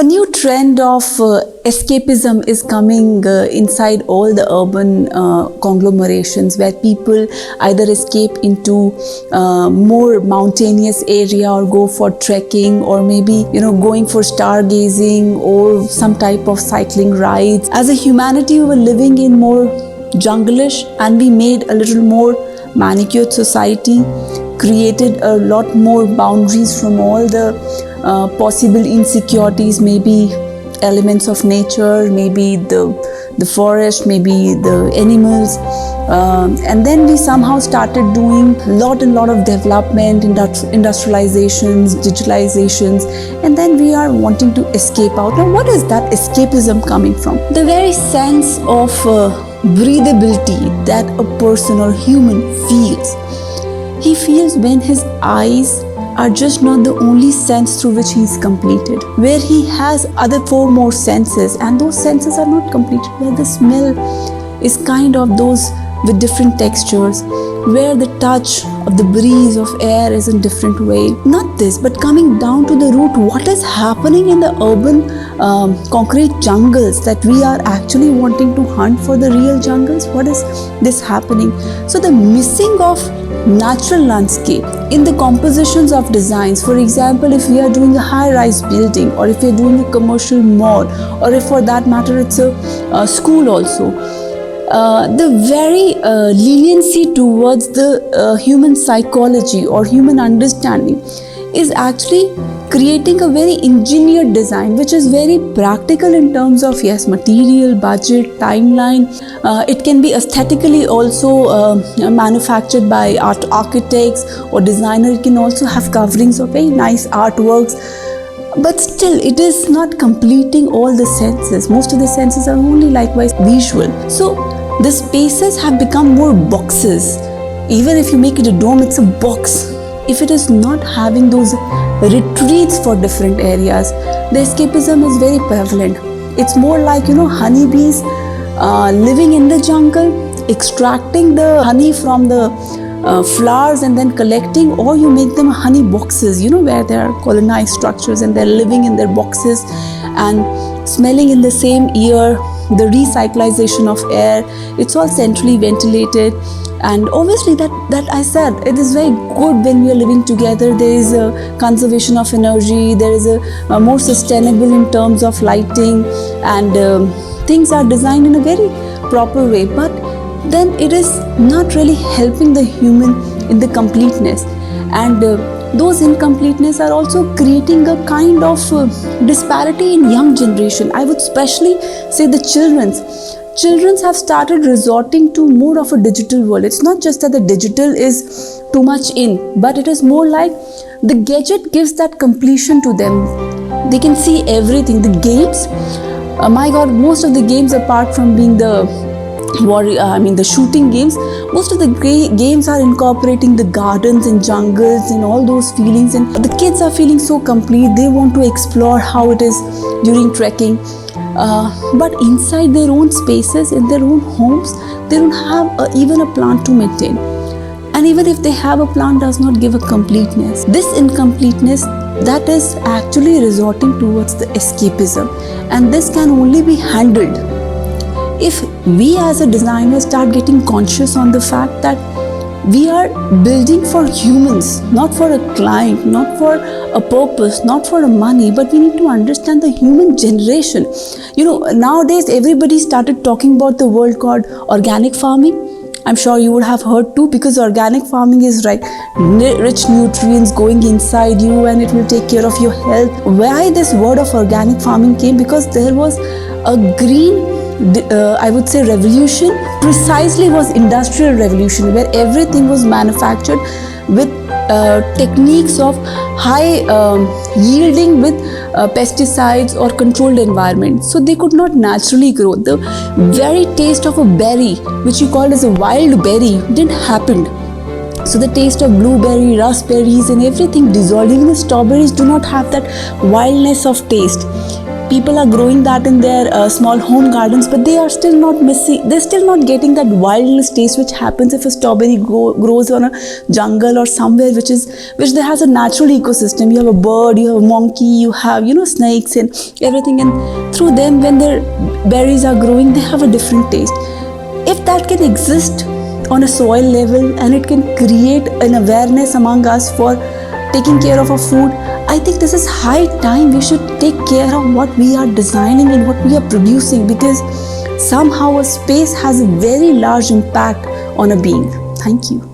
A new trend of escapism is coming inside all the urban conglomerations, where people either escape into more mountainous area or go for trekking, or maybe going for stargazing or some type of cycling rides. As a humanity, we were living in more junglish, and we made a little more manicured society, created a lot more boundaries from all the possible insecurities, maybe elements of nature, maybe the forest, maybe the animals, and then we somehow started doing a lot of development, industrializations, digitalizations, and then we are wanting to escape out. Now, what is that escapism coming from? The very sense of breathability that a person or human feels. He feels when his eyes are just not the only sense through which he is completed, where he has other 4 more senses, and those senses are not completed, where the smell is kind of those with different textures, where the touch of the breeze of air is in different way. Not this, but coming down to the root, what is happening in the urban concrete jungles, that we are actually wanting to hunt for the real jungles. What is this happening? So the missing of natural landscape in the compositions of designs. For example, if we are doing a high-rise building, or if we are doing a commercial mall, or if for that matter it's a school also, the very leniency towards the human psychology or human understanding is actually creating a very engineered design, which is very practical in terms of, yes, material, budget, timeline. It can be aesthetically also manufactured by architects or designer. It can also have coverings of very nice artworks, but still it is not completing all the senses. Most of the senses are only likewise visual. So the spaces have become more boxes. Even if you make it a dome, it's a box. If it is not having those retreats for different areas, the escapism is very prevalent. It's more like, honeybees living in the jungle, extracting the honey from the flowers and then collecting, or you make them honey boxes, where they are colonized structures and they're living in their boxes and smelling in the same air, the recyclization of air. It's all centrally ventilated. And obviously that I said, it is very good when we are living together. There is a conservation of energy, there is a more sustainable in terms of lighting, and things are designed in a very proper way. But then it is not really helping the human in the completeness. And those incompleteness are also creating a kind of disparity in young generation. I would especially say the Children have started resorting to more of a digital world. It's not just that the digital is too much in, but it is more like the gadget gives that completion to them. They can see everything. The games, my God, most of the games, apart from being the shooting games, most of the games are incorporating the gardens and jungles and all those feelings, and the kids are feeling so complete. They want to explore how it is during trekking. But inside their own spaces, in their own homes, they don't have even a plant to maintain. And even if they have a plant, does not give a completeness. This incompleteness, that is actually resorting towards the escapism. And this can only be handled if we as a designer start getting conscious on the fact that we are building for humans, not for a client, not for a purpose, not for a money, but we need to understand the human generation. Nowadays everybody started talking about the word called organic farming. I'm sure you would have heard too, because organic farming is like rich nutrients going inside you and it will take care of your health. Why this word of organic farming came? Because there was a green I would say revolution. Precisely was industrial revolution, where everything was manufactured with techniques of high yielding with pesticides or controlled environment. So they could not naturally grow. The very taste of a berry, which you called as a wild berry, didn't happen. So the taste of blueberry, raspberries and everything dissolved. Even the strawberries do not have that wildness of taste. people are growing that in their small home gardens, but they are still not missing, they're still not getting that wildness taste which happens if a strawberry grows on a jungle or somewhere which there has a natural ecosystem. You have a bird, you have a monkey, you have snakes and everything, and through them, when their berries are growing, they have a different taste. If that can exist on a soil level and it can create an awareness among us for taking care of our food, I think this is high time we should take care of what we are designing and what we are producing, because somehow a space has a very large impact on a being. Thank you.